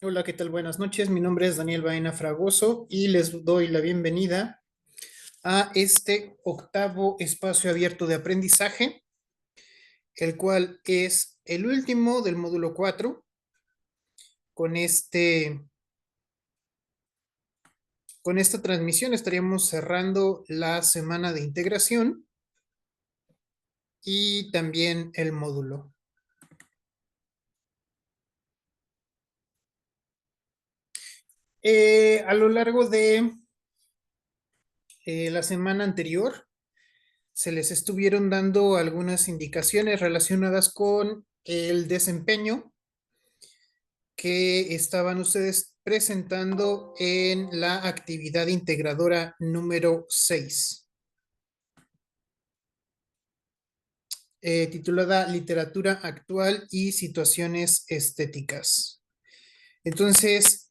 Hola, ¿qué tal? Buenas noches. Mi nombre es Daniel Baena Fragoso y les doy la bienvenida a este octavo espacio abierto de aprendizaje, el cual es el último del módulo 4. Con con esta transmisión estaríamos cerrando la semana de integración y también el módulo. A lo largo de la semana anterior, se les estuvieron dando algunas indicaciones relacionadas con el desempeño que estaban ustedes presentando en la actividad integradora número 6, titulada Literatura Actual y Situaciones Estéticas. Entonces,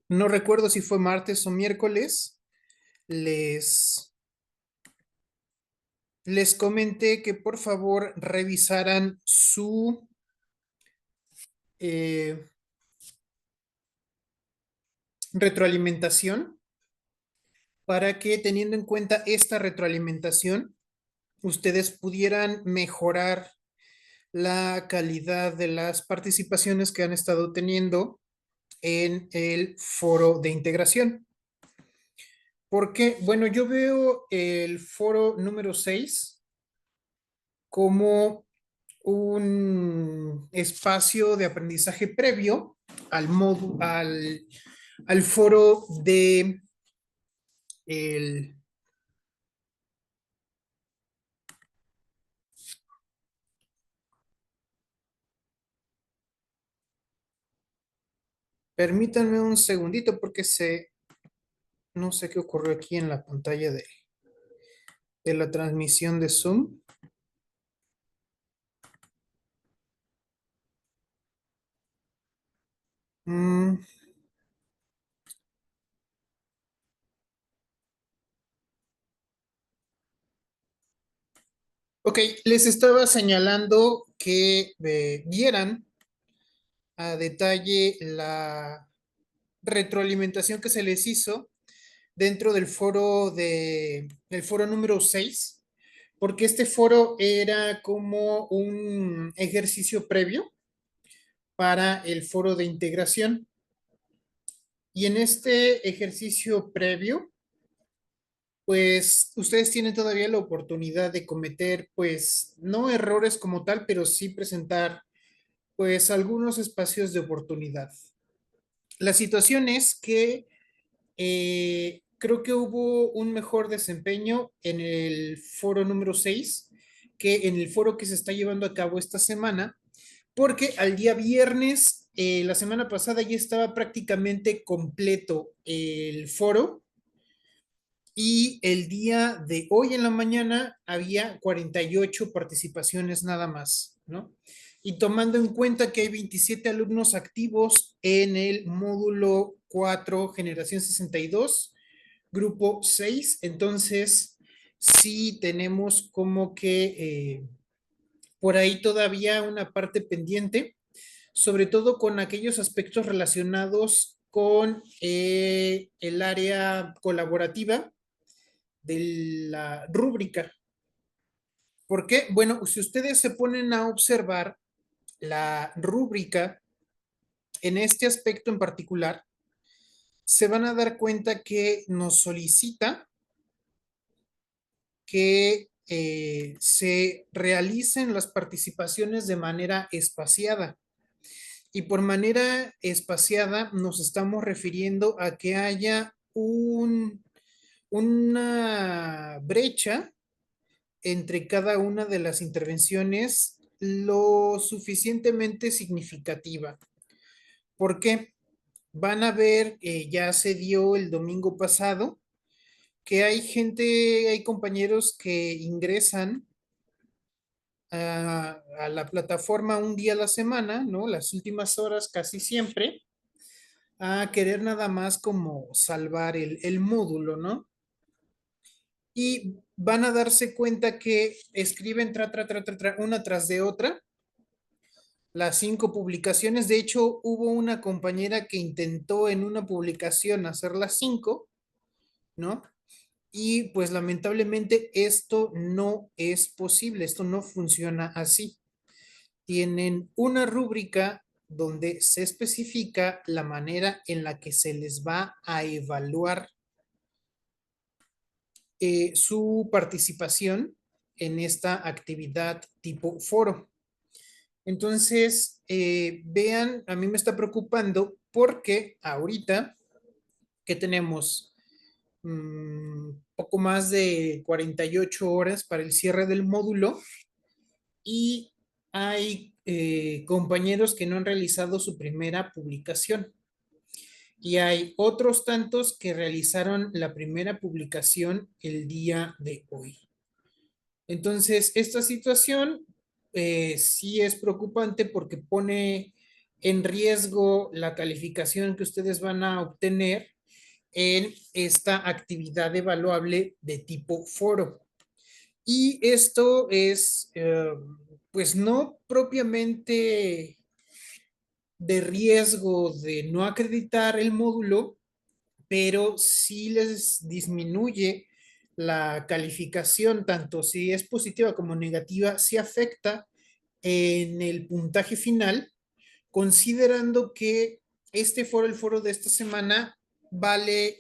no recuerdo si fue martes o miércoles, les, les comenté que por favor revisaran su eh, retroalimentación para que, teniendo en cuenta esta retroalimentación, ustedes pudieran mejorar la calidad de las participaciones que han estado teniendo en el foro de integración. Porque, bueno, yo veo el foro número 6 como un espacio de aprendizaje previo al foro de el, permítanme un segundito porque no sé qué ocurrió aquí en la pantalla de la transmisión de Zoom. Mm, ok, les estaba señalando que vieran a detalle la retroalimentación que se les hizo dentro del foro número 6, porque este foro era como un ejercicio previo para el foro de integración. Y en este ejercicio previo, pues ustedes tienen todavía la oportunidad de cometer, pues, no errores como tal, pero sí presentar, pues, algunos espacios de oportunidad. La situación es que creo que hubo un mejor desempeño en el foro número 6 que en el foro que se está llevando a cabo esta semana, porque al día viernes, la semana pasada, ya estaba prácticamente completo el foro. Y el día de hoy en la mañana había 48 participaciones nada más, ¿no? Y tomando en cuenta que hay 27 alumnos activos en el módulo 4, generación 62, grupo 6, entonces sí tenemos como que por ahí todavía una parte pendiente, sobre todo con aquellos aspectos relacionados con el área colaborativa de la rúbrica. ¿Por qué? Bueno, si ustedes se ponen a observar la rúbrica en este aspecto en particular, se van a dar cuenta que nos solicita que se realicen las participaciones de manera espaciada. Y por manera espaciada nos estamos refiriendo a que haya una brecha entre cada una de las intervenciones lo suficientemente significativa. ¿Por qué? Van a ver, ya se dio el domingo pasado, que hay compañeros que ingresan a la plataforma un día a la semana, ¿no? Las últimas horas casi siempre, a querer nada más como salvar el módulo, ¿no? Y van a darse cuenta que escriben una tras de otra las 5 publicaciones. De hecho, hubo una compañera que intentó en una publicación hacer las 5, ¿no? Y pues lamentablemente esto no es posible, esto no funciona así. Tienen una rúbrica donde se especifica la manera en la que se les va a evaluar su participación en esta actividad tipo foro. Entonces, vean, a mí me está preocupando porque ahorita que tenemos poco más de 48 horas para el cierre del módulo y hay compañeros que no han realizado su primera publicación y hay otros tantos que realizaron la primera publicación el día de hoy. Entonces, esta situación sí es preocupante porque pone en riesgo la calificación que ustedes van a obtener en esta actividad evaluable de tipo foro. Y esto es, pues no propiamente de riesgo de no acreditar el módulo, pero sí les disminuye la calificación, tanto si es positiva como negativa, sí afecta en el puntaje final, considerando que este foro, el foro de esta semana,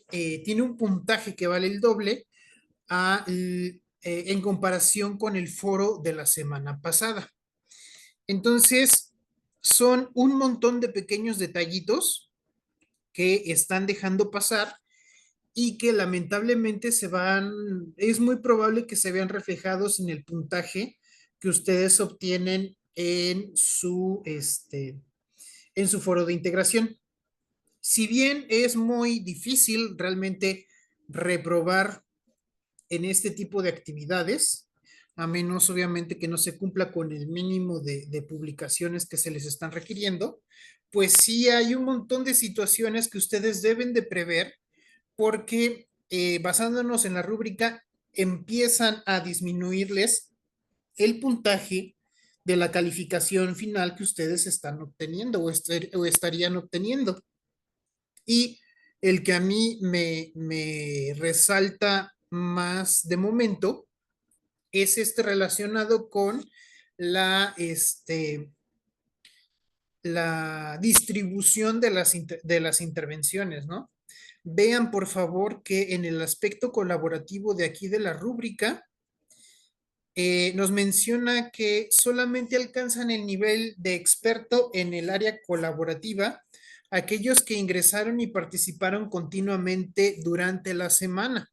tiene un puntaje que vale el doble en comparación con el foro de la semana pasada. Entonces, son un montón de pequeños detallitos que están dejando pasar y que lamentablemente es muy probable que se vean reflejados en el puntaje que ustedes obtienen en su foro de integración. Si bien es muy difícil realmente reprobar en este tipo de actividades, a menos obviamente que no se cumpla con el mínimo de publicaciones que se les están requiriendo, pues sí hay un montón de situaciones que ustedes deben de prever porque basándonos en la rúbrica empiezan a disminuirles el puntaje de la calificación final que ustedes están obteniendo o estarían obteniendo. Y el que a mí me resalta más de momento es relacionado con la, la distribución de las intervenciones, ¿no? Vean, por favor, que en el aspecto colaborativo de aquí de la rúbrica, nos menciona que solamente alcanzan el nivel de experto en el área colaborativa aquellos que ingresaron y participaron continuamente durante la semana.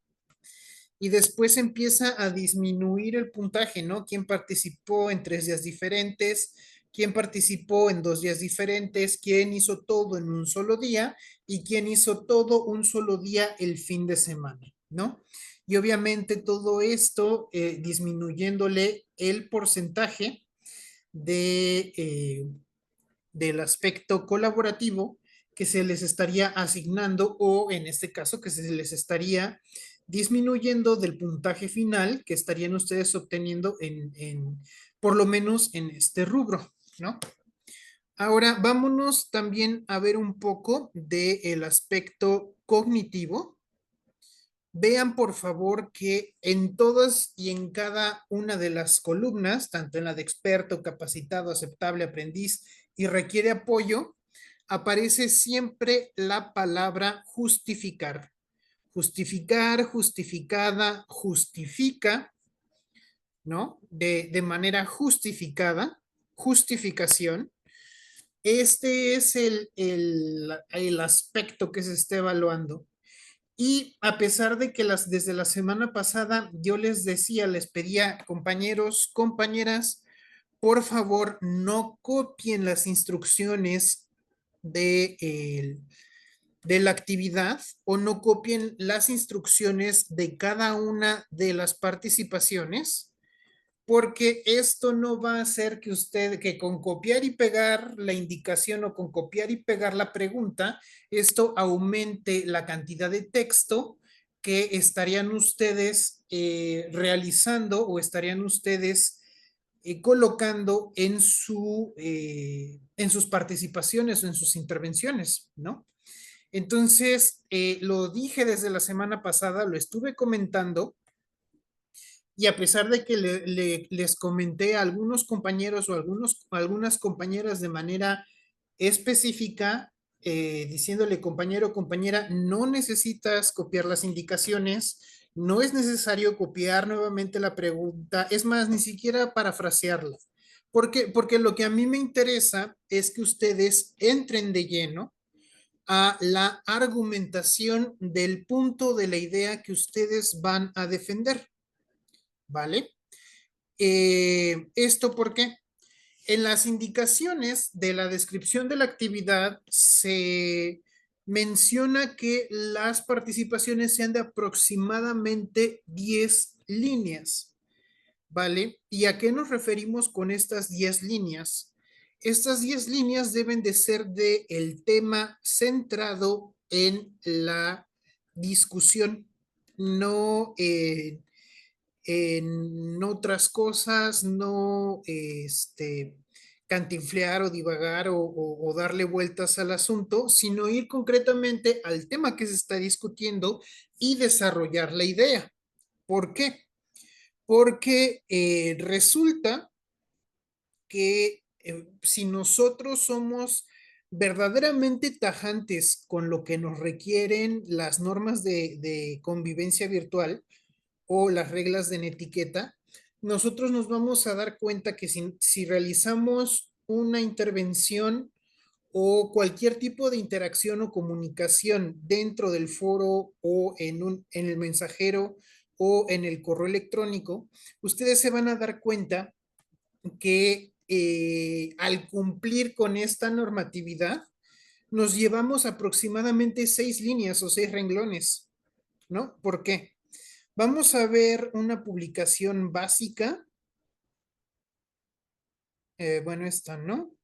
Y después empieza a disminuir el puntaje, ¿no? ¿Quién participó en 3 días diferentes? ¿Quién participó en 2 días diferentes? ¿Quién hizo todo en un solo día? ¿Y quién hizo todo un solo día el fin de semana? ¿No? Y obviamente todo esto disminuyéndole el porcentaje de, del aspecto colaborativo que se les estaría asignando o en este caso que se les estaría disminuyendo del puntaje final que estarían ustedes obteniendo por lo menos en este rubro, ¿no? Ahora vámonos también a ver un poco del aspecto cognitivo. Vean por favor que en todas y en cada una de las columnas, tanto en la de experto, capacitado, aceptable, aprendiz y requiere apoyo, aparece siempre la palabra justificar. Justificar, justificada, justifica, ¿no? De manera justificada, justificación. Este es el aspecto que se está evaluando. Y a pesar de que desde la semana pasada yo les decía, les pedía, compañeros, compañeras, por favor, no copien las instrucciones de la actividad o no copien las instrucciones de cada una de las participaciones, porque esto no va a hacer que que con copiar y pegar la indicación o con copiar y pegar la pregunta, esto aumente la cantidad de texto que estarían ustedes realizando o estarían ustedes colocando en sus participaciones o en sus intervenciones, ¿no? Entonces, lo dije desde la semana pasada, lo estuve comentando, y a pesar de que les comenté a algunos compañeros o algunas compañeras de manera específica, diciéndole compañero o compañera, no necesitas copiar las indicaciones, no es necesario copiar nuevamente la pregunta, es más, ni siquiera parafrasearla. Porque lo que a mí me interesa es que ustedes entren de lleno a la argumentación del punto de la idea que ustedes van a defender, ¿vale? ¿Esto por qué? En las indicaciones de la descripción de la actividad se menciona que las participaciones sean de aproximadamente 10 líneas, ¿vale? ¿Y a qué nos referimos con estas 10 líneas? Estas 10 líneas deben de ser de el tema centrado en la discusión, no en otras cosas, no cantinflear o divagar o darle vueltas al asunto, sino ir concretamente al tema que se está discutiendo y desarrollar la idea. ¿Por qué? Porque resulta que si nosotros somos verdaderamente tajantes con lo que nos requieren las normas de convivencia virtual, o las reglas de etiqueta, nosotros nos vamos a dar cuenta que si realizamos una intervención o cualquier tipo de interacción o comunicación dentro del foro o en el mensajero o en el correo electrónico, ustedes se van a dar cuenta que al cumplir con esta normatividad, nos llevamos aproximadamente 6 líneas o 6 renglones, ¿no? ¿Por qué? Vamos a ver una publicación básica. Bueno, esta, ¿no?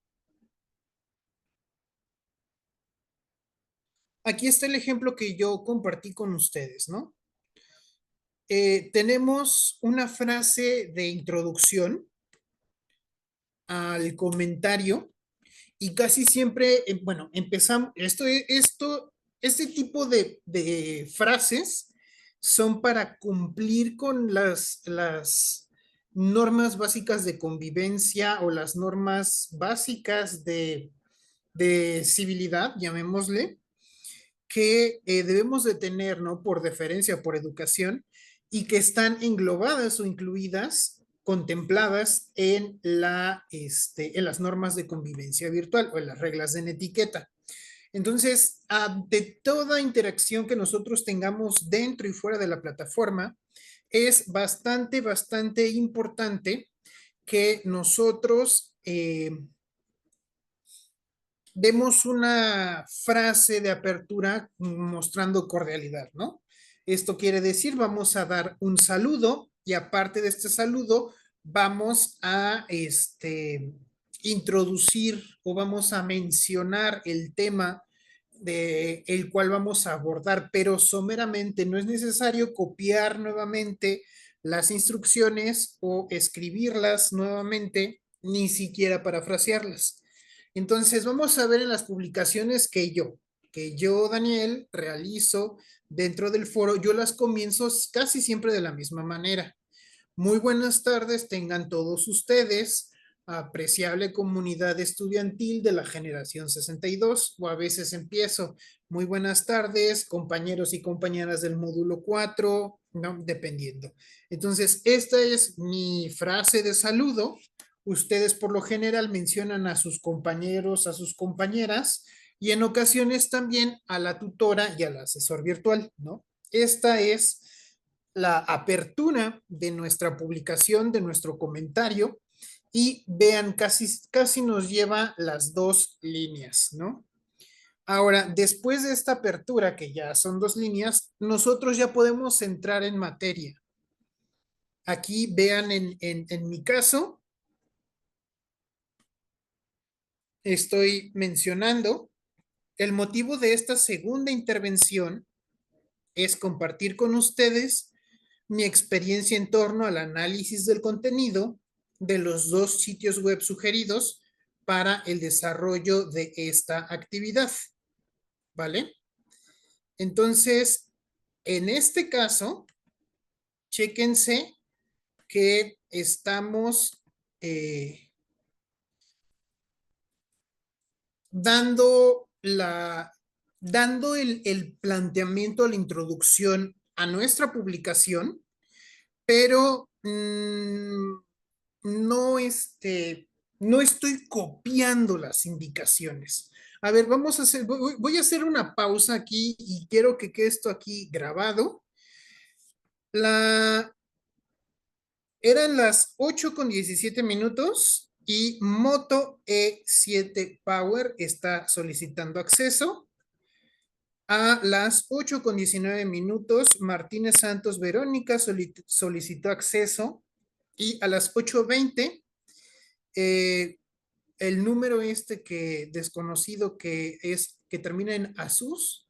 Aquí está el ejemplo que yo compartí con ustedes, ¿no? Tenemos una frase de introducción al comentario y casi siempre, bueno, empezamos, este tipo de frases son para cumplir con las normas básicas de convivencia o las normas básicas de civilidad, llamémosle, que debemos de tener, ¿no? Por deferencia, por educación, y que están englobadas o incluidas, contempladas en las normas de convivencia virtual o en las reglas de etiqueta. Entonces, ante toda interacción que nosotros tengamos dentro y fuera de la plataforma, es bastante importante que nosotros demos una frase de apertura mostrando cordialidad, ¿no? Esto quiere decir, vamos a dar un saludo y aparte de este saludo, vamos a introducir o vamos a mencionar el tema de el cual vamos a abordar, pero someramente no es necesario copiar nuevamente las instrucciones o escribirlas nuevamente, ni siquiera parafrasearlas. Entonces, vamos a ver en las publicaciones que yo, Daniel, realizo dentro del foro, yo las comienzo casi siempre de la misma manera. Muy buenas tardes, tengan todos ustedes, apreciable comunidad estudiantil de la generación 62, o a veces empiezo, muy buenas tardes, compañeros y compañeras del módulo 4, ¿no? Dependiendo. Entonces, esta es mi frase de saludo. Ustedes por lo general mencionan a sus compañeros, a sus compañeras, y en ocasiones también a la tutora y al asesor virtual, ¿no? Esta es la apertura de nuestra publicación, de nuestro comentario, y vean, casi nos lleva las 2 líneas, ¿no? Ahora, después de esta apertura, que ya son 2 líneas, nosotros ya podemos entrar en materia. Aquí vean en mi caso, estoy mencionando el motivo de esta segunda intervención es compartir con ustedes mi experiencia en torno al análisis del contenido de los dos sitios web sugeridos para el desarrollo de esta actividad, ¿vale? Entonces, en este caso, chéquense que estamos dando el planteamiento, la introducción a nuestra publicación, pero no, no estoy copiando las indicaciones. A ver, vamos a hacer, voy a hacer una pausa aquí y quiero que quede esto aquí grabado. La, Eran las 8:17 y Moto E7 Power está solicitando acceso. A las 8:19, Martínez Santos Verónica solicitó acceso y a las 8:20, el número que desconocido que termina en Asus,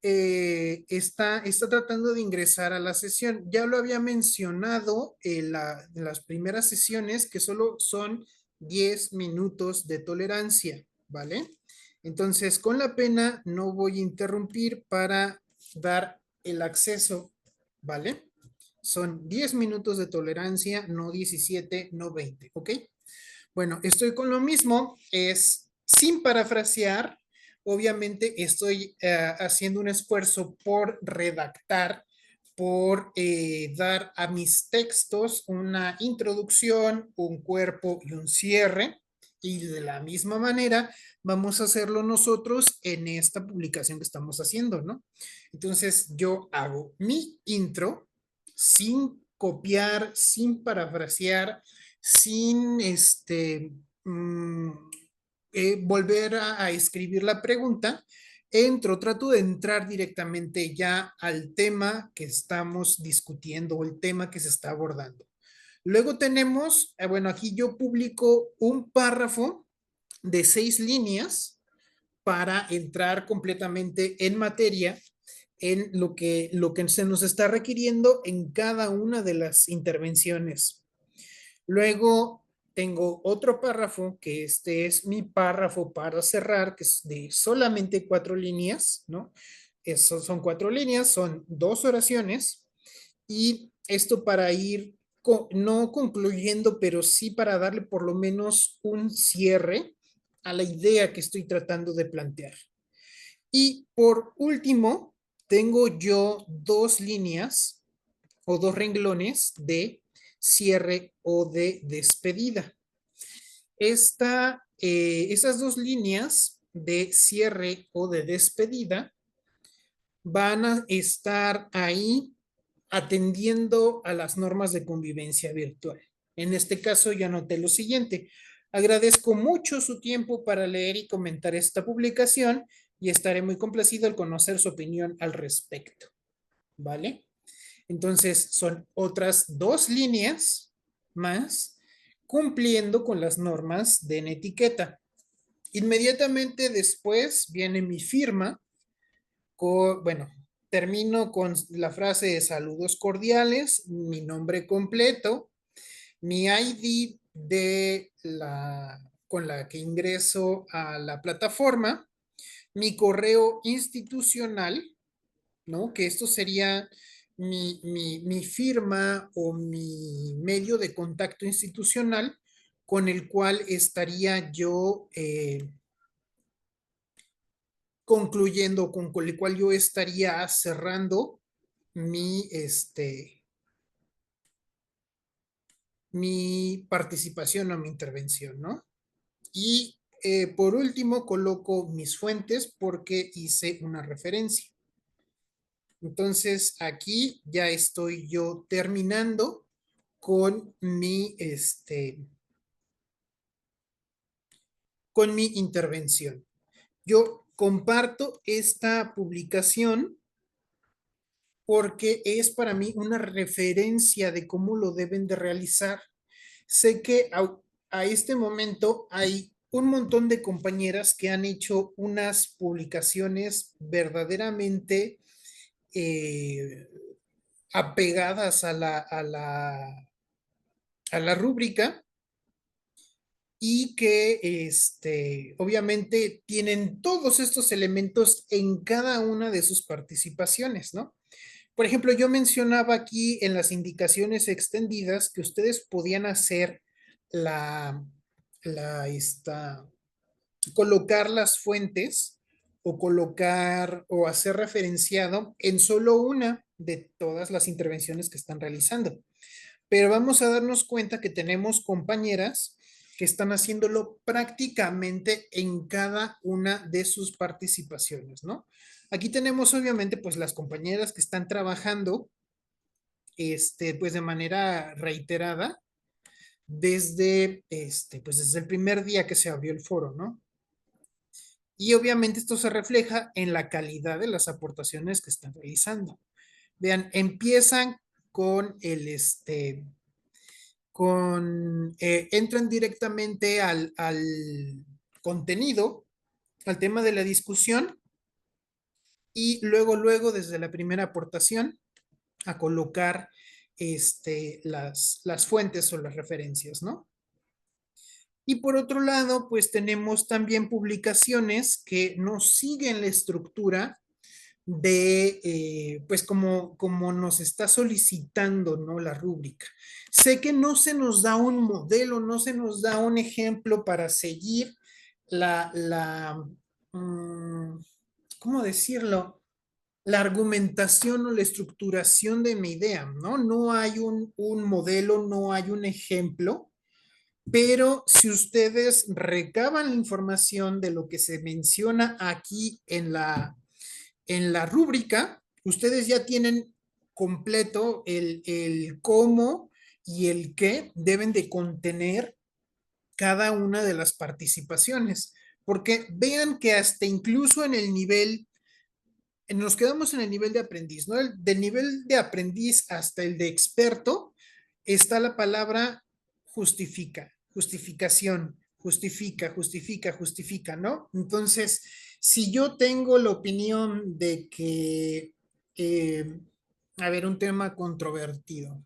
está tratando de ingresar a la sesión. Ya lo había mencionado en las primeras sesiones que solo son 10 minutos de tolerancia, ¿vale? Entonces, con la pena no voy a interrumpir para dar el acceso, ¿vale? Son 10 minutos de tolerancia, no 17, no 20, ¿ok? Bueno, estoy con lo mismo, es sin parafrasear. Obviamente estoy haciendo un esfuerzo por redactar, por dar a mis textos una introducción, un cuerpo y un cierre. Y de la misma manera vamos a hacerlo nosotros en esta publicación que estamos haciendo, ¿no? Entonces yo hago mi intro sin copiar, sin parafrasear, sin mm, volver a escribir la pregunta. Trato de entrar directamente ya al tema que estamos discutiendo o el tema que se está abordando. Luego tenemos, bueno, aquí yo publico un párrafo de 6 líneas para entrar completamente en materia en lo que se nos está requiriendo en cada una de las intervenciones. Luego tengo otro párrafo, que este es mi párrafo para cerrar, que es de solamente 4 líneas, ¿no? Esos son 4 líneas, son 2 oraciones, y esto para ir no concluyendo, pero sí para darle por lo menos un cierre a la idea que estoy tratando de plantear. Y por último, tengo yo 2 líneas o 2 renglones de cierre o de despedida. Esas 2 líneas de cierre o de despedida van a estar ahí atendiendo a las normas de convivencia virtual. En este caso, ya noté lo siguiente. Agradezco mucho su tiempo para leer y comentar esta publicación y estaré muy complacido al conocer su opinión al respecto. ¿Vale? Entonces, son otras 2 líneas más cumpliendo con las normas de etiqueta. Inmediatamente después viene mi firma. Bueno, termino con la frase de saludos cordiales, mi nombre completo, mi ID con la que ingreso a la plataforma, mi correo institucional, ¿no? Que esto sería mi firma o mi medio de contacto institucional con el cual estaría yo concluyendo, con el cual yo estaría cerrando mi, mi participación o mi intervención, ¿no? Y por último, coloco mis fuentes porque hice una referencia. Entonces, aquí ya estoy yo terminando con con mi intervención. Yo comparto esta publicación porque es para mí una referencia de cómo lo deben de realizar. Sé que a este momento hay un montón de compañeras que han hecho unas publicaciones verdaderamente eh, apegadas a a la rúbrica y que obviamente tienen todos estos elementos en cada una de sus participaciones, ¿no? Por ejemplo, yo mencionaba aquí en las indicaciones extendidas que ustedes podían hacer la, esta, colocar las fuentes o colocar o hacer referenciado en solo una de todas las intervenciones que están realizando. Pero vamos a darnos cuenta que tenemos compañeras que están haciéndolo prácticamente en cada una de sus participaciones, ¿no? Aquí tenemos obviamente pues las compañeras que están trabajando pues de manera reiterada desde pues desde el primer día que se abrió el foro, ¿no? Y obviamente esto se refleja en la calidad de las aportaciones que están realizando. Vean, empiezan con entran directamente al contenido, al tema de la discusión, y luego, desde la primera aportación, a colocar las fuentes o las referencias, ¿no? Y por otro lado, pues tenemos también publicaciones que no siguen la estructura de, pues como nos está solicitando, ¿no? La rúbrica. Sé que no se nos da un modelo, no se nos da un ejemplo para seguir la ¿cómo decirlo? La argumentación o la estructuración de mi idea, ¿no? No hay un modelo, no hay un ejemplo, pero si ustedes recaban la información de lo que se menciona aquí en la rúbrica, ustedes ya tienen completo el cómo y el qué deben de contener cada una de las participaciones, porque vean que hasta incluso en el nivel, nos quedamos en el nivel de aprendiz, ¿no? Del nivel de aprendiz hasta el de experto está la palabra justifica, justificación, justifica, ¿no? Entonces, si yo tengo la opinión de que, eh, a ver, un tema controvertido.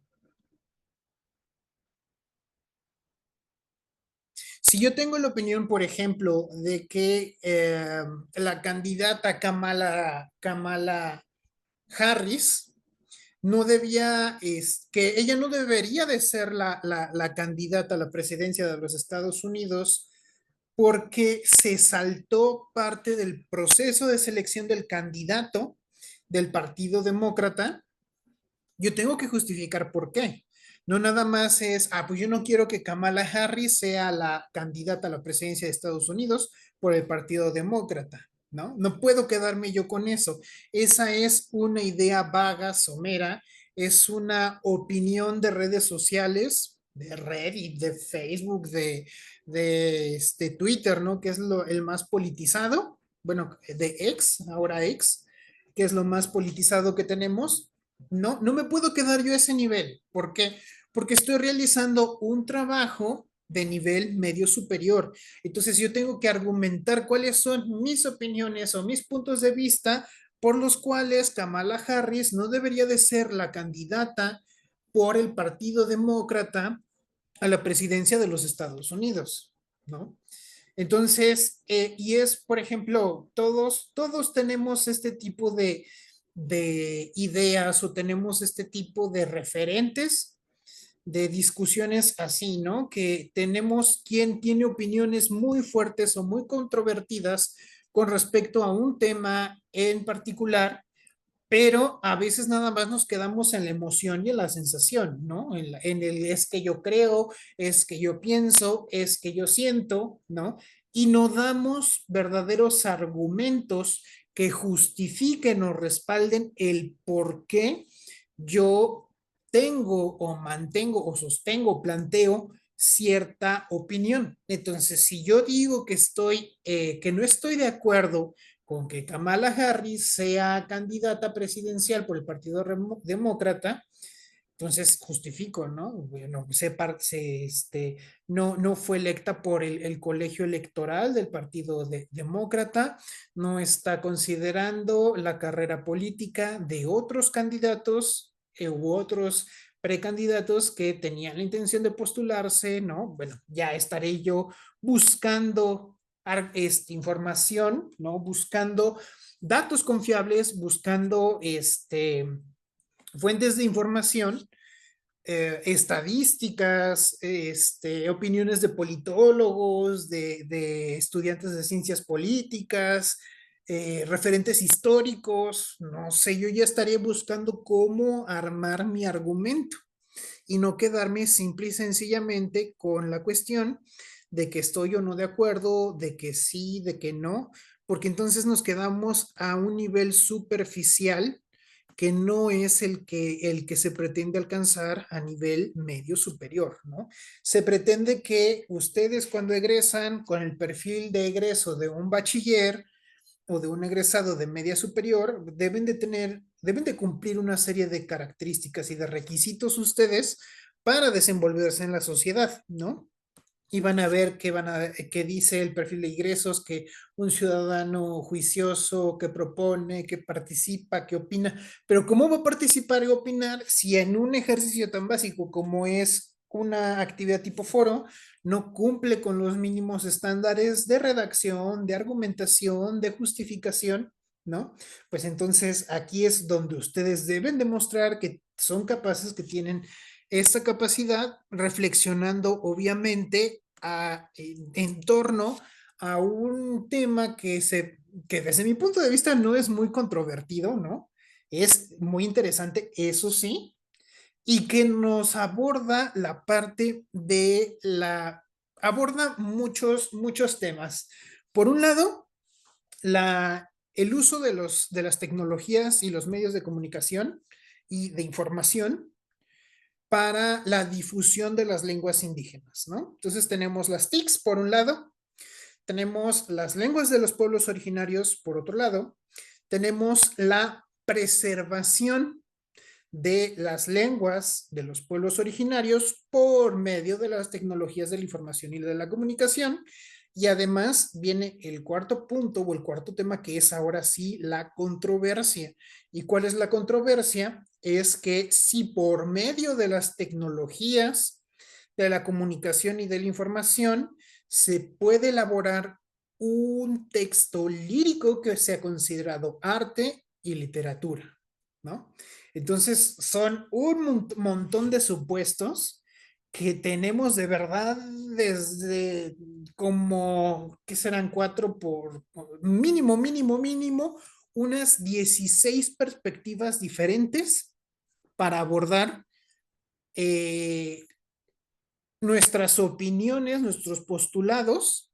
Si yo tengo la opinión, por ejemplo, de que la candidata Kamala Harris no debía, que ella no debería de ser la candidata a la presidencia de los Estados Unidos porque se saltó parte del proceso de selección del candidato del Partido Demócrata. Yo tengo que justificar por qué. No nada más es, pues yo no quiero que Kamala Harris sea la candidata a la presidencia de Estados Unidos por el Partido Demócrata, ¿no? No puedo quedarme yo con eso. Esa es una idea vaga, somera, es una opinión de redes sociales, de Reddit, de Facebook, de Twitter, ¿no? Que es el más politizado, bueno, de X, ahora X, que es lo más politizado que tenemos. No me puedo quedar yo a ese nivel. ¿Por qué? Porque estoy realizando un trabajo de nivel medio superior. Entonces yo tengo que argumentar cuáles son mis opiniones o mis puntos de vista por los cuales Kamala Harris no debería de ser la candidata por el Partido Demócrata a la presidencia de los Estados Unidos, ¿no? Entonces, y es, por ejemplo, todos tenemos este tipo de ideas o tenemos este tipo de referentes de discusiones así, ¿no? Que tenemos quien tiene opiniones muy fuertes o muy controvertidas con respecto a un tema en particular, pero a veces nada más nos quedamos en la emoción y en la sensación, ¿no? En el es que yo creo, es que yo pienso, es que yo siento, ¿no? Y no damos verdaderos argumentos que justifiquen o respalden el por qué yo tengo o mantengo o sostengo, planteo cierta opinión. Entonces, si yo digo que no estoy de acuerdo con que Kamala Harris sea candidata presidencial por el Partido Demócrata, entonces justifico, ¿no? Bueno, no fue electa por el colegio electoral del Partido Demócrata, no está considerando la carrera política de otros candidatos u otros precandidatos que tenían la intención de postularse, ¿no? Bueno, ya estaré yo buscando información, ¿no? Buscando datos confiables, buscando fuentes de información, estadísticas, opiniones de politólogos, de estudiantes de ciencias políticas, referentes históricos, no sé, yo ya estaría buscando cómo armar mi argumento y no quedarme simple y sencillamente con la cuestión de que estoy o no de acuerdo, de que sí, de que no, porque entonces nos quedamos a un nivel superficial que no es el que se pretende alcanzar a nivel medio superior, ¿no? Se pretende que ustedes cuando egresan con el perfil de egreso de un bachiller o de un egresado de media superior, deben de cumplir una serie de características y de requisitos ustedes para desenvolverse en la sociedad, ¿no? Y van a ver qué dice el perfil de ingresos, que un ciudadano juicioso, que propone, que participa, que opina. Pero ¿cómo va a participar y opinar si en un ejercicio tan básico como es una actividad tipo foro, no cumple con los mínimos estándares de redacción, de argumentación, de justificación, ¿no? Pues entonces aquí es donde ustedes deben demostrar que son capaces, que tienen esta capacidad, reflexionando obviamente en torno a un tema que desde mi punto de vista no es muy controvertido, ¿no? Es muy interesante, eso sí, y que nos aborda la parte aborda muchos temas. Por un lado, el uso de las tecnologías y los medios de comunicación y de información para la difusión de las lenguas indígenas, ¿no? Entonces tenemos las TICs por un lado, tenemos las lenguas de los pueblos originarios por otro lado, tenemos la preservación de las lenguas de los pueblos originarios por medio de las tecnologías de la información y de la comunicación. Y además viene el cuarto punto o el cuarto tema, que es ahora sí la controversia. ¿Y cuál es la controversia? Es que si por medio de las tecnologías de la comunicación y de la información se puede elaborar un texto lírico que sea considerado arte y literatura, ¿no? Entonces, son un montón de supuestos que tenemos de verdad desde como, ¿qué serán? Cuatro por mínimo, unas 16 perspectivas diferentes para abordar eh, nuestras opiniones, nuestros postulados.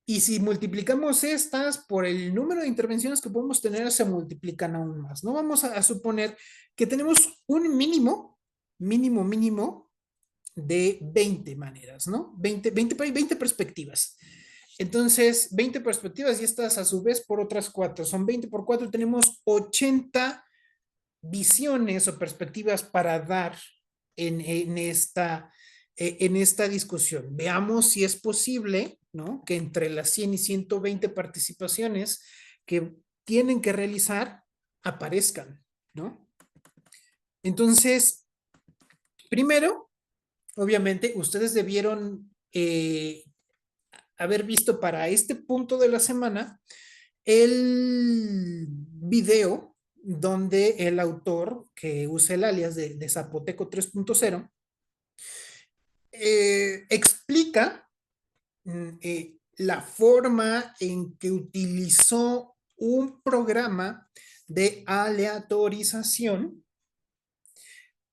Y si multiplicamos estas por el número de intervenciones que podemos tener, se multiplican aún más, ¿no? Vamos a suponer que tenemos un mínimo de 20 maneras, ¿no? 20 perspectivas. Entonces, 20 perspectivas y estas a su vez por otras 4. Son 20 por 4, tenemos 80 visiones o perspectivas para dar en esta discusión. Veamos si es posible, ¿no? Que entre las 100 y 120 participaciones que tienen que realizar aparezcan, ¿no? Entonces, primero, obviamente, ustedes debieron haber visto para este punto de la semana el video donde el autor que usa el alias de Zapoteco 3.0 explica la forma en que utilizó un programa de aleatorización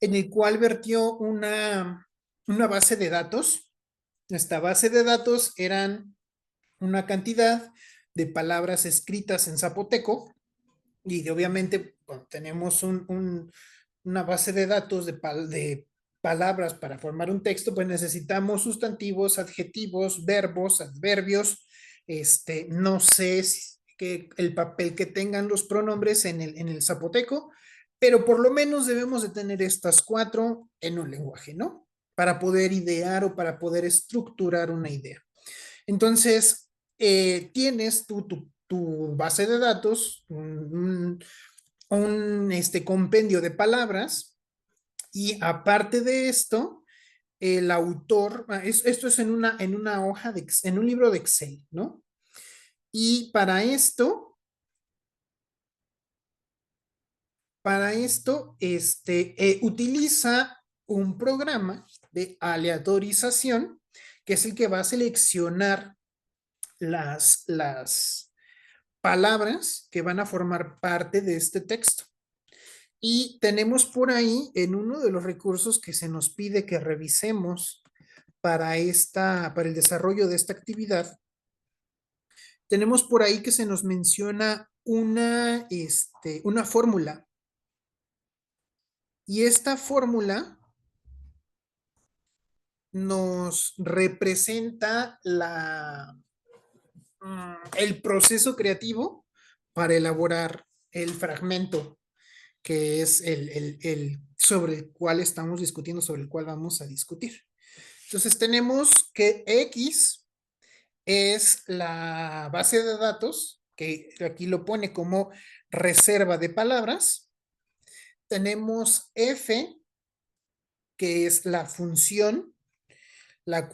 en el cual vertió una base de datos. Esta base de datos eran una cantidad de palabras escritas en zapoteco y obviamente bueno, tenemos una base de datos de palabras para formar un texto, pues necesitamos sustantivos, adjetivos, verbos, adverbios, no sé que el papel que tengan los pronombres en el zapoteco, pero por lo menos debemos de tener estas 4 en un lenguaje, ¿no? Para poder idear o para poder estructurar una idea. Entonces, tienes tu base de datos, un compendio de palabras, Y aparte de esto, el autor, esto es en una hoja en un libro de Excel, ¿no? Y para esto, utiliza un programa de aleatorización, que es el que va a seleccionar las palabras que van a formar parte de este texto. Y tenemos por ahí en uno de los recursos que se nos pide que revisemos para el desarrollo de esta actividad, tenemos por ahí que se nos menciona una fórmula. Y esta fórmula nos representa el proceso creativo para elaborar el fragmento que es sobre el cual estamos discutiendo, sobre el cual vamos a discutir. Entonces tenemos que X es la base de datos, que aquí lo pone como reserva de palabras. Tenemos F, que es la función, la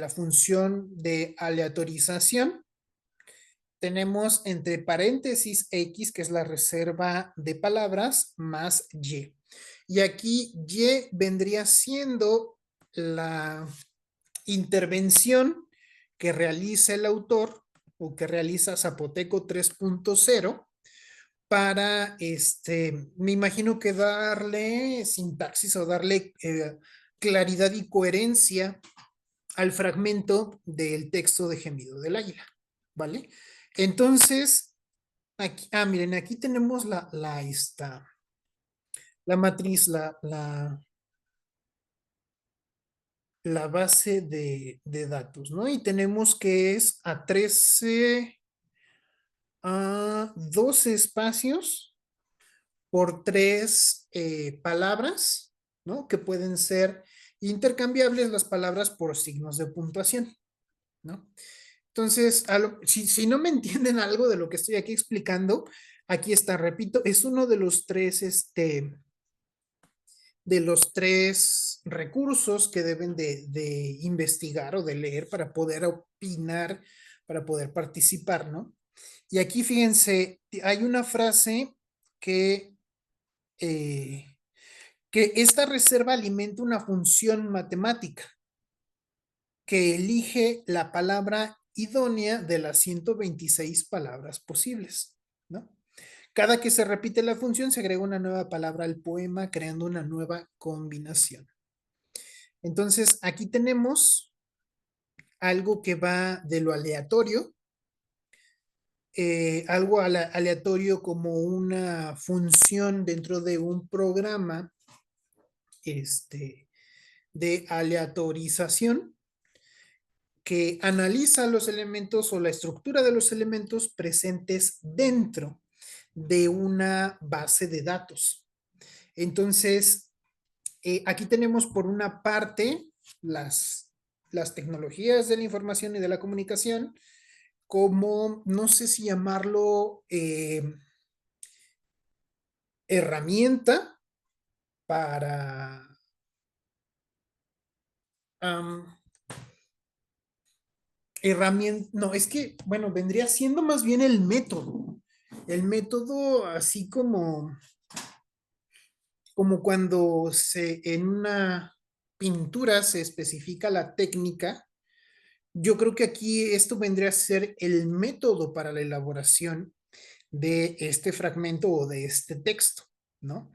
función de aleatorización. Tenemos entre paréntesis X, que es la reserva de palabras, más Y. Y aquí Y vendría siendo la intervención que realiza el autor o que realiza Zapoteco 3.0 para, me imagino que darle sintaxis o darle claridad y coherencia al fragmento del texto de Gemido del Águila, ¿vale? Entonces, aquí, miren, aquí tenemos la matriz, la base de datos, ¿no? Y tenemos que es a 13, a 12 espacios por 3 palabras, ¿no? Que pueden ser intercambiables las palabras por signos de puntuación, ¿no? Entonces, si no me entienden algo de lo que estoy aquí explicando, aquí está, repito, es uno de los tres recursos que deben de investigar o de leer para poder opinar, para poder participar, ¿no? Y aquí fíjense, hay una frase que, eh, que esta reserva alimenta una función matemática que elige la palabra idónea de las 126 palabras posibles, ¿no? Cada que se repite la función, se agrega una nueva palabra al poema, creando una nueva combinación. Entonces, aquí tenemos algo que va de lo aleatorio, algo aleatorio como una función dentro de un programa de aleatorización que analiza los elementos o la estructura de los elementos presentes dentro de una base de datos. Entonces, aquí tenemos por una parte las tecnologías de la información y de la comunicación, como, no sé si llamarlo herramienta para... Um, herramienta, no, es que, bueno, vendría siendo más bien el método así como cuando en una pintura se especifica la técnica. Yo creo que aquí esto vendría a ser el método para la elaboración de este fragmento o de este texto, ¿no?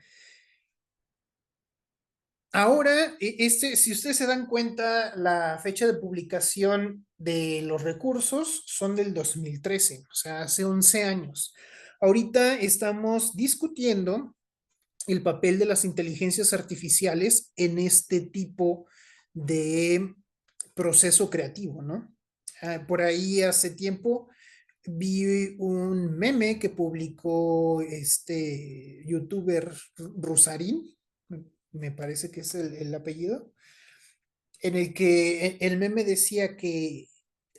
Ahora, si ustedes se dan cuenta, la fecha de publicación de los recursos son del 2013, o sea, hace 11 años. Ahorita estamos discutiendo el papel de las inteligencias artificiales en este tipo de proceso creativo, ¿no? Por ahí hace tiempo vi un meme que publicó este youtuber Rusarín, me parece que es el apellido, en el que el meme decía que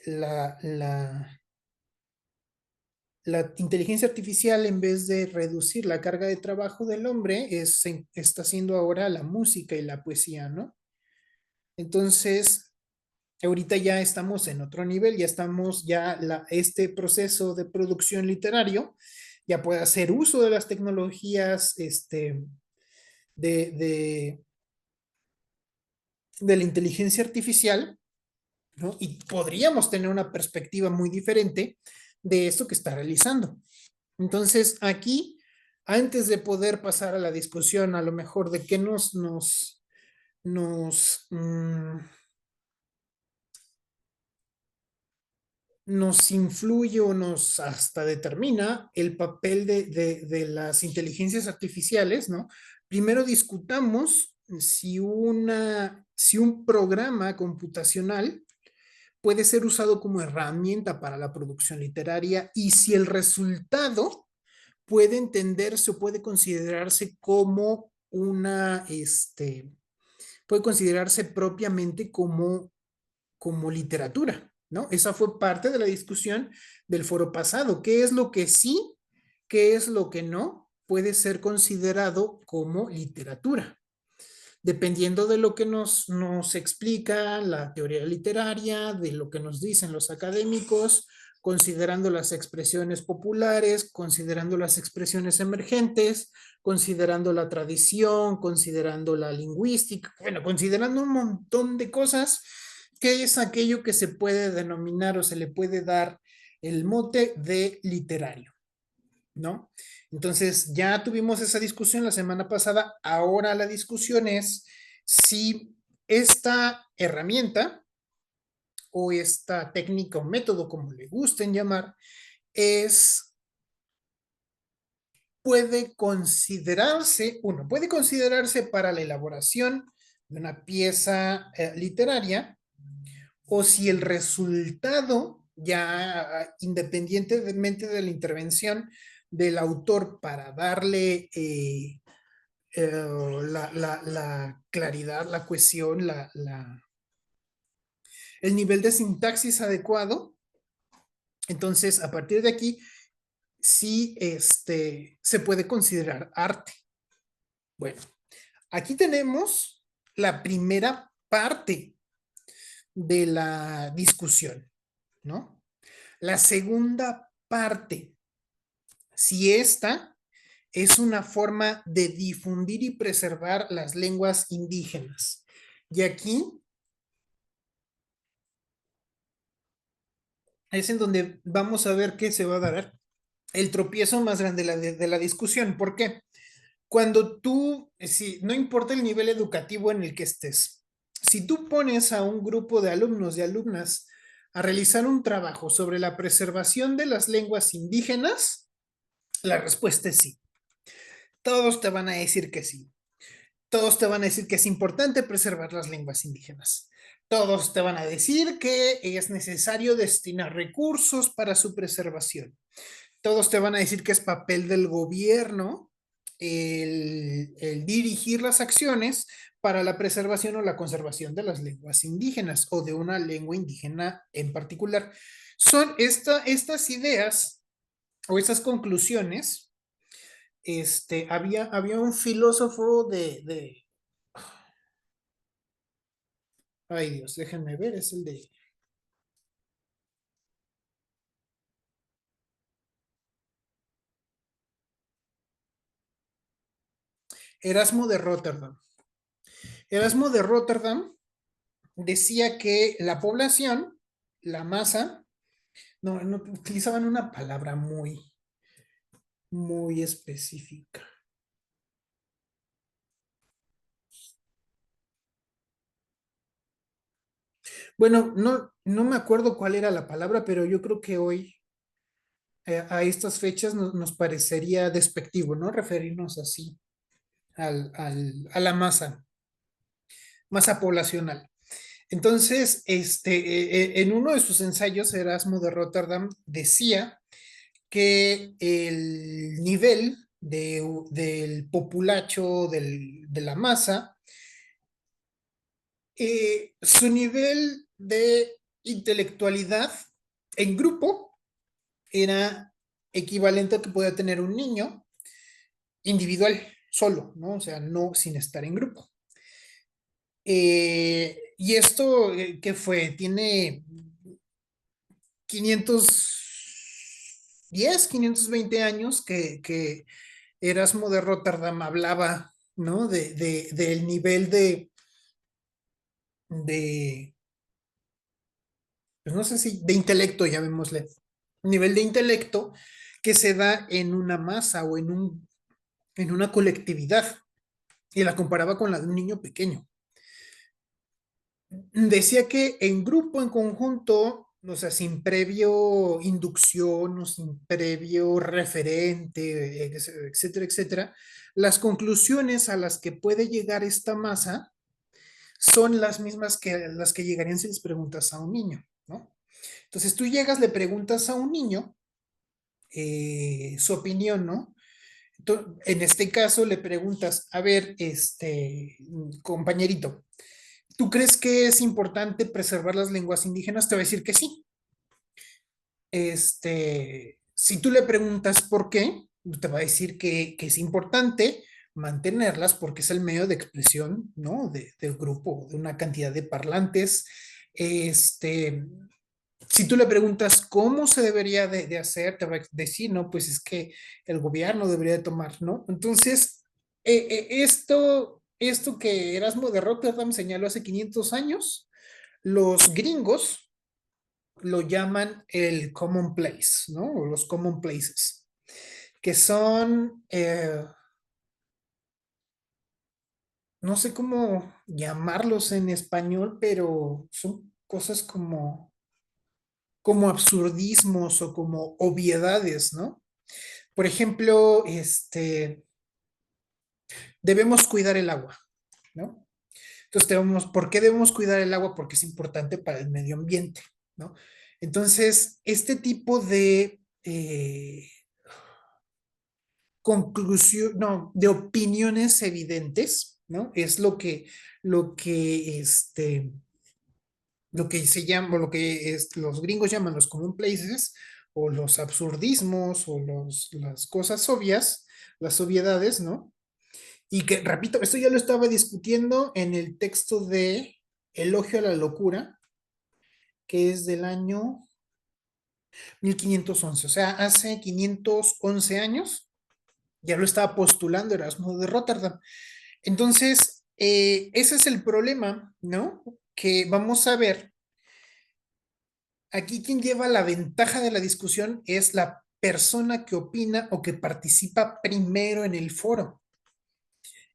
la la inteligencia artificial, en vez de reducir la carga de trabajo del hombre, está haciendo ahora la música y la poesía, ¿no? Entonces, ahorita ya estamos en otro nivel, ya estamos, este proceso de producción literario ya puede hacer uso de las tecnologías, de, de, de la inteligencia artificial, ¿no? Y podríamos tener una perspectiva muy diferente de esto que está realizando. Entonces, aquí, antes de poder pasar a la discusión, a lo mejor de qué nos, mm, nos influye o nos hasta determina el papel de las inteligencias artificiales, ¿no? Primero discutamos si un programa computacional puede ser usado como herramienta para la producción literaria y si el resultado puede entenderse o puede considerarse como puede considerarse propiamente como literatura, ¿no? Esa fue parte de la discusión del foro pasado. ¿Qué es lo que sí, qué es lo que no puede ser considerado como literatura? Dependiendo de lo que nos explica la teoría literaria, de lo que nos dicen los académicos, considerando las expresiones populares, considerando las expresiones emergentes, considerando la tradición, considerando la lingüística, bueno, considerando un montón de cosas, ¿qué es aquello que se puede denominar o se le puede dar el mote de literario? ¿No? Entonces, ya tuvimos esa discusión la semana pasada. Ahora la discusión es si esta herramienta o esta técnica o método, como le gusten llamar, es, puede considerarse para la elaboración de una pieza literaria, o si el resultado, ya independientemente de la intervención del autor para darle la claridad, la cohesión, el nivel de sintaxis adecuado. Entonces, a partir de aquí, sí se puede considerar arte. Bueno, aquí tenemos la primera parte de la discusión, ¿no? La segunda parte, si esta es una forma de difundir y preservar las lenguas indígenas. Y aquí es en donde vamos a ver qué se va a dar el tropiezo más grande de la discusión. ¿Por qué? Cuando tú, si, no importa el nivel educativo en el que estés, si tú pones a un grupo de alumnos y alumnas a realizar un trabajo sobre la preservación de las lenguas indígenas, la respuesta es sí. Todos te van a decir que sí. Todos te van a decir que es importante preservar las lenguas indígenas. Todos te van a decir que es necesario destinar recursos para su preservación. Todos te van a decir que es papel del gobierno el dirigir las acciones para la preservación o la conservación de las lenguas indígenas o de una lengua indígena en particular. Son estas ideas o estas conclusiones. Había un filósofo ay Dios, déjenme ver, es el de Erasmo de Rotterdam. Erasmo de Rotterdam decía que la población, la masa, no utilizaban una palabra muy específica. Bueno, no me acuerdo cuál era la palabra, pero yo creo que hoy, a estas fechas, nos parecería despectivo, ¿no? Referirnos así a la masa poblacional. Entonces, en uno de sus ensayos, Erasmo de Rotterdam decía que el nivel del populacho, de la masa, su nivel de intelectualidad en grupo era equivalente a que pueda tener un niño individual, solo, ¿no? O sea, no sin estar en grupo. Y esto, ¿qué fue? Tiene 520 años que Erasmo de Rotterdam hablaba, ¿no? Del nivel de, pues no sé si, de intelecto, llamémosle, nivel de intelecto que se da en una masa o en una colectividad. Y la comparaba con la de un niño pequeño. Decía que en grupo, en conjunto, o sea, sin previo inducción o sin previo referente, etcétera, etcétera, las conclusiones a las que puede llegar esta masa son las mismas que las que llegarían si les preguntas a un niño, ¿no? Entonces tú llegas, le preguntas a un niño su opinión, ¿no? En este caso le preguntas, a ver, compañerito, ¿tú crees que es importante preservar las lenguas indígenas? Te va a decir que sí. Si tú le preguntas por qué, te va a decir que es importante mantenerlas porque es el medio de expresión, ¿no? Del grupo, de una cantidad de parlantes. Este, si tú le preguntas cómo se debería de hacer, te va a decir, no, pues es que el gobierno debería de tomar, ¿no? Entonces, esto que Erasmo de Rotterdam señaló hace 500 años, los gringos lo llaman el common place, ¿no? O los common places, que son, no sé cómo llamarlos en español, pero son cosas como absurdismos o como obviedades, ¿no? Por ejemplo, debemos cuidar el agua, ¿no? Entonces, ¿por qué debemos cuidar el agua? Porque es importante para el medio ambiente, ¿no? Entonces, este tipo de conclusión, no, de opiniones evidentes, ¿no? Es lo que, lo que se llama, o lo que los gringos llaman los common places, o los absurdismos, o las cosas obvias, las obviedades, ¿no? Y que, repito, esto ya lo estaba discutiendo en el texto de Elogio a la Locura, que es del año 1511, o sea, hace 511 años, ya lo estaba postulando Erasmo de Rotterdam. Entonces, ese es el problema, ¿no? Que vamos a ver, aquí quien lleva la ventaja de la discusión es la persona que opina o que participa primero en el foro.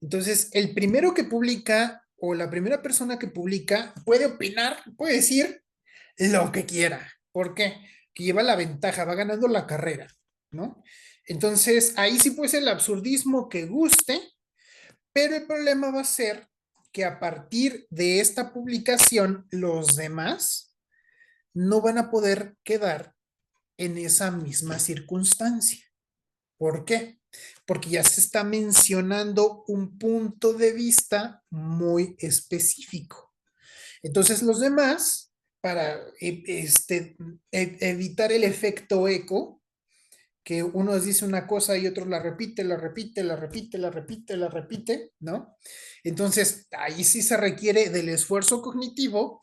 Entonces, el primero que publica o la primera persona que publica puede opinar, puede decir lo que quiera. ¿Por qué? Que lleva la ventaja, va ganando la carrera, ¿no? Entonces, ahí sí puede ser el absurdismo que guste, pero el problema va a ser que a partir de esta publicación, los demás no van a poder quedar en esa misma circunstancia. ¿Por qué? Porque ya se está mencionando un punto de vista muy específico. Entonces los demás, para evitar el efecto eco, que uno dice una cosa y otro la repite, la repite, la repite, la repite, la repite, ¿no? Entonces ahí sí se requiere del esfuerzo cognitivo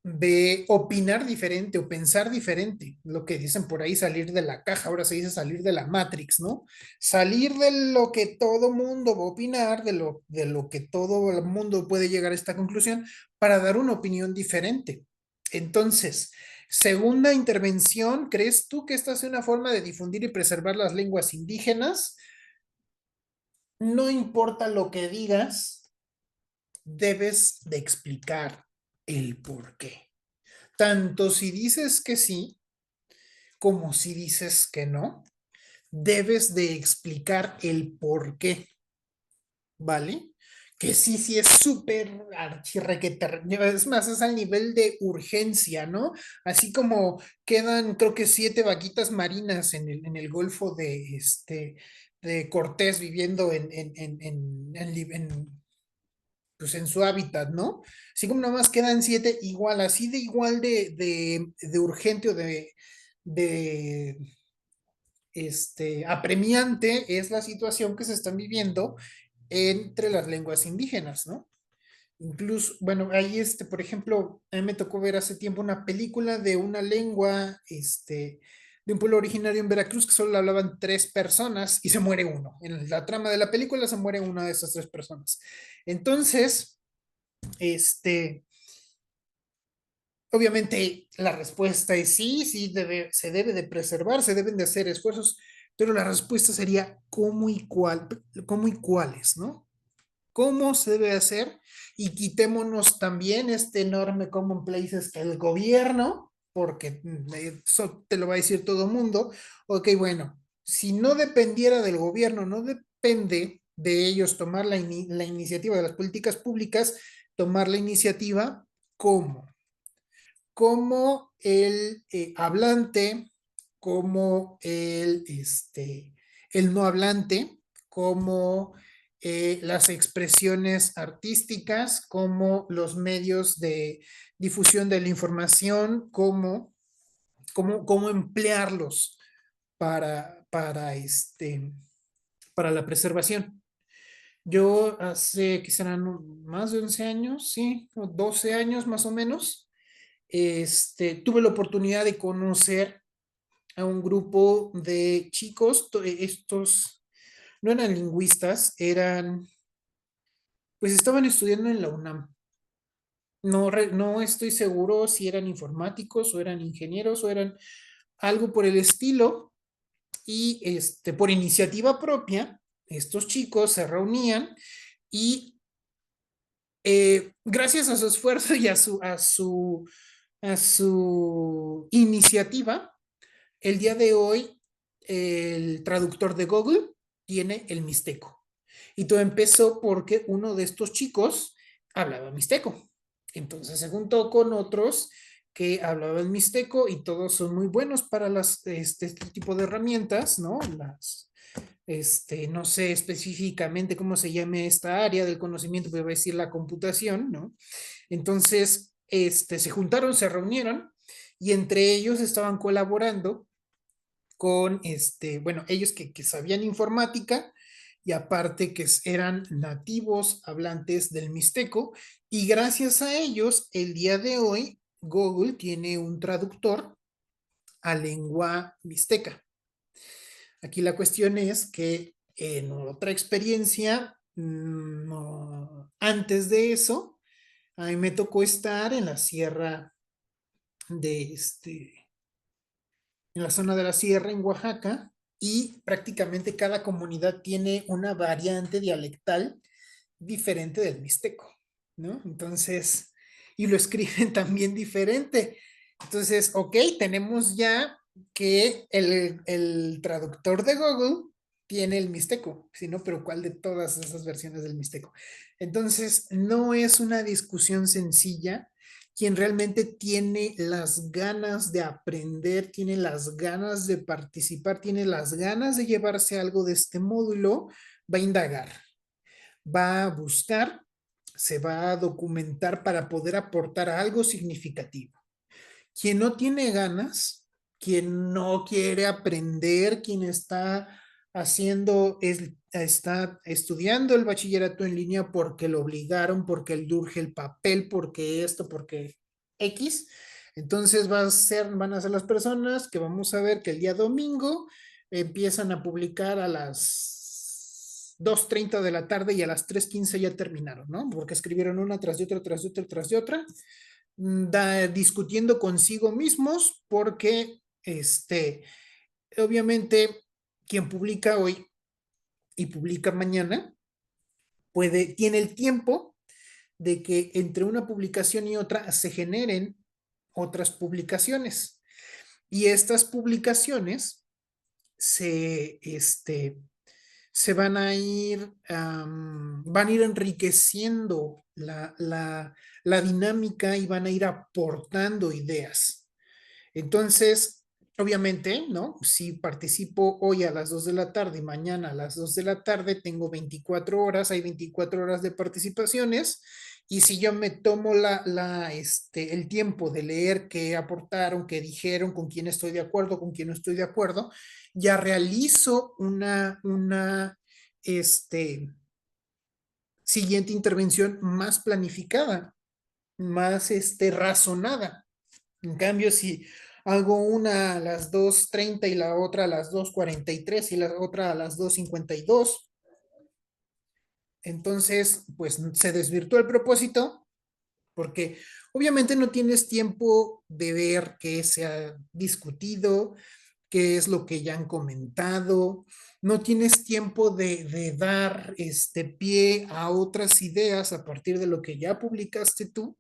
de opinar diferente o pensar diferente, lo que dicen por ahí salir de la caja, ahora se dice salir de la Matrix, ¿no? Salir de lo que todo mundo va a opinar, de lo que todo el mundo puede llegar a esta conclusión, para dar una opinión diferente. Entonces, segunda intervención, ¿crees tú que esta es una forma de difundir y preservar las lenguas indígenas? No importa lo que digas, debes de explicar el por qué. Tanto si dices que sí, como si dices que no, debes de explicar el por qué, ¿vale? Que sí, sí es súper archirrequete, es más, es al nivel de urgencia, ¿no? Así como quedan, creo que 7 vaquitas marinas en el Golfo de Cortés viviendo pues en su hábitat, ¿no? Así como nada más quedan 7, igual, así de igual de urgente o de apremiante es la situación que se están viviendo entre las lenguas indígenas, ¿no? Incluso, bueno, ahí, por ejemplo, a mí me tocó ver hace tiempo una película de una lengua, de un pueblo originario en Veracruz que solo hablaban tres personas y se muere uno. En la trama de la película se muere una de esas tres personas. Entonces, este, obviamente la respuesta es sí, sí se debe de preservar, se deben de hacer esfuerzos, pero la respuesta sería cómo y cuáles, ¿no? ¿Cómo se debe hacer? Y quitémonos también este enorme common places que el gobierno, porque eso te lo va a decir todo el mundo, ok, bueno, si no dependiera del gobierno, no depende de ellos tomar la iniciativa de las políticas públicas, tomar la iniciativa, ¿cómo? Como el hablante, como el no hablante, como las expresiones artísticas, como los medios de difusión de la información, cómo emplearlos para la preservación. Yo hace, que serán más de 11 años, sí, o 12 años más o menos, tuve la oportunidad de conocer a un grupo de chicos, estos no eran lingüistas, pues estaban estudiando en la UNAM. No, no estoy seguro si eran informáticos o eran ingenieros o eran algo por el estilo. Y por iniciativa propia, estos chicos se reunían y gracias a su esfuerzo y a su iniciativa, el día de hoy, el traductor de Google tiene el mixteco. Y todo empezó porque uno de estos chicos hablaba mixteco. Entonces se juntó con otros que hablaban mixteco y todos son muy buenos para este tipo de herramientas, ¿no? No sé específicamente cómo se llame esta área del conocimiento, pero voy a decir la computación, ¿no? Entonces, se juntaron, se reunieron y entre ellos estaban colaborando con, bueno, ellos que sabían informática y aparte que eran nativos hablantes del mixteco y gracias a ellos, el día de hoy, Google tiene un traductor a lengua mixteca. Aquí la cuestión es que en otra experiencia, no, antes de eso, a mí me tocó estar en la sierra de en la zona de la sierra en Oaxaca y prácticamente cada comunidad tiene una variante dialectal diferente del mixteco, ¿no? Entonces, y lo escriben también diferente. Entonces, ok, tenemos ya que el traductor de Google tiene el mixteco, si no, pero ¿cuál de todas esas versiones del mixteco? Entonces, no es una discusión sencilla. Quien realmente tiene las ganas de aprender, tiene las ganas de participar, tiene las ganas de llevarse algo de este módulo, va a indagar, va a buscar, se va a documentar para poder aportar algo significativo. Quien no tiene ganas, quien no quiere aprender, quien está estudiando el bachillerato en línea porque lo obligaron, porque le urge el papel, porque esto, porque X. Entonces van a ser las personas que vamos a ver que el día domingo empiezan a publicar a las 2:30 de la tarde y a las 3:15 ya terminaron, ¿no? Porque escribieron una tras de otra, tras de otra, tras de otra discutiendo consigo mismos porque obviamente quien publica hoy y publica mañana tiene el tiempo de que entre una publicación y otra se generen otras publicaciones y estas publicaciones se van a ir enriqueciendo la dinámica y van a ir aportando ideas. Entonces, obviamente, ¿no? Si participo hoy a las 2 de la tarde y mañana a las 2 de la tarde, tengo 24 horas, hay 24 horas de participaciones Y si yo me tomo el tiempo de leer qué aportaron, qué dijeron, con quién estoy de acuerdo, con quién no estoy de acuerdo, ya realizo una siguiente intervención más planificada, más razonada. En cambio, si hago una a las 2:30 y la otra a las 2:43 y la otra a las 2:52, entonces, pues se desvirtuó el propósito porque obviamente no tienes tiempo de ver qué se ha discutido, qué es lo que ya han comentado, no tienes tiempo de dar pie a otras ideas a partir de lo que ya publicaste tú.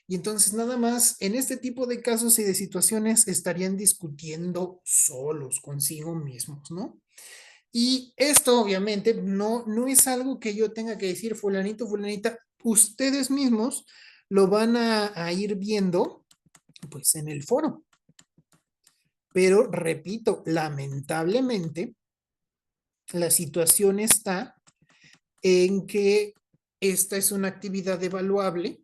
Y entonces nada más en este tipo de casos y de situaciones estarían discutiendo solos consigo mismos, ¿no? Y esto obviamente no es algo que yo tenga que decir fulanito, fulanita, ustedes mismos lo van a ir viendo pues en el foro. Pero repito, lamentablemente la situación está en que esta es una actividad evaluable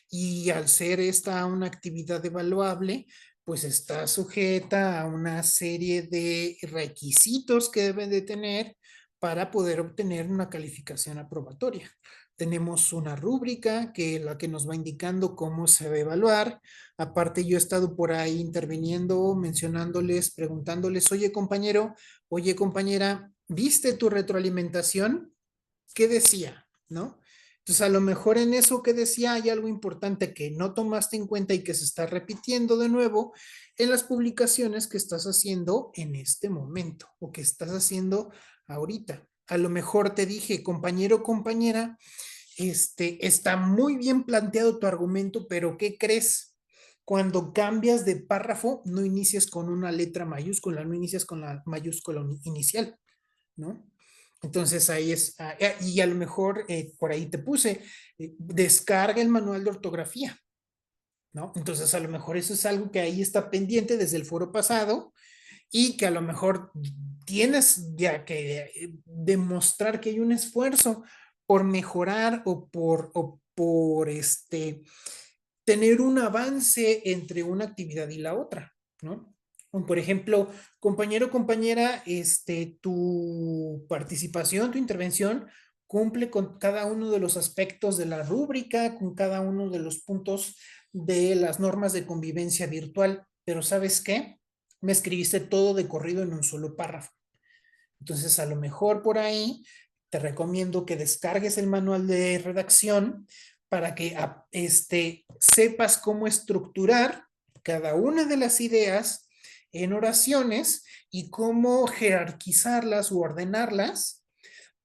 y al ser esta una actividad evaluable, pues está sujeta a una serie de requisitos que deben de tener para poder obtener una calificación aprobatoria. Tenemos una rúbrica que la que nos va indicando cómo se va a evaluar. Aparte, yo he estado por ahí interviniendo, mencionándoles, preguntándoles, oye compañero, oye compañera, ¿viste tu retroalimentación? ¿Qué decía? ¿No? Entonces, a lo mejor en eso que decía hay algo importante que no tomaste en cuenta y que se está repitiendo de nuevo en las publicaciones que estás haciendo en este momento o que estás haciendo ahorita. A lo mejor te dije, compañero, compañera, está muy bien planteado tu argumento, pero ¿qué crees? Cuando cambias de párrafo, no inicias con una letra mayúscula, no inicias con la mayúscula inicial, ¿no? Entonces ahí es, y a lo mejor por ahí te puse, descarga el manual de ortografía, ¿no? Entonces a lo mejor eso es algo que ahí está pendiente desde el foro pasado y que a lo mejor tienes ya que demostrar que hay un esfuerzo por mejorar o por tener un avance entre una actividad y la otra, ¿no? Por ejemplo, compañero, compañera, tu participación, tu intervención cumple con cada uno de los aspectos de la rúbrica, con cada uno de los puntos de las normas de convivencia virtual, pero ¿sabes qué? Me escribiste todo de corrido en un solo párrafo. Entonces, a lo mejor por ahí te recomiendo que descargues el manual de redacción para que sepas cómo estructurar cada una de las ideas en oraciones y cómo jerarquizarlas u ordenarlas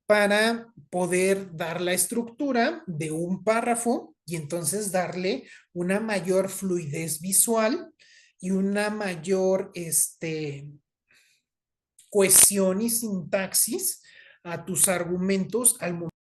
para poder dar la estructura de un párrafo y entonces darle una mayor fluidez visual y una mayor cohesión y sintaxis a tus argumentos al momento